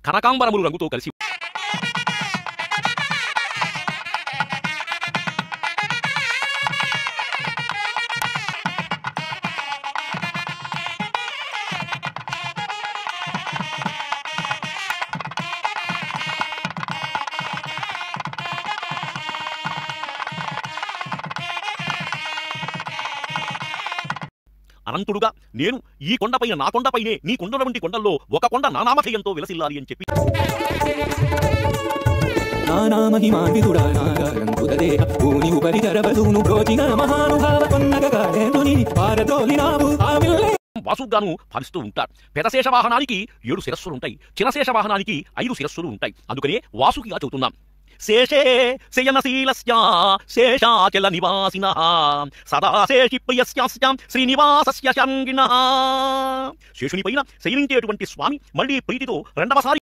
కనకాంబరములు రంగుతో కలిసి అనంతుడుగా నేను ఈ కొండపైన నా కొండపైనే నీ కొండల వంటి కొండల్లో ఒక కొండ నానామధేయంతో విలసిల్లాలి అని చెప్పి వాసుగాను ఫలిస్తూ ఉంటాడు. పెదశేష వాహనానికి 7 శిరస్సులుంటాయి, చినశేష వాహనానికి 5 శిరస్సులు ఉంటాయి. అందుకనే వాసుకి ఇలా చెబుతున్నాం, శేషే శయనశీలస్య శేషాచల నివాసినః సదా శేషి ప్రియస్యాస్యాం శ్రీనివాసస్య శాంగినః. శేషునిపైన శయనించేటువంటి స్వామి మళ్ళీ ప్రీతితో రెండవసారి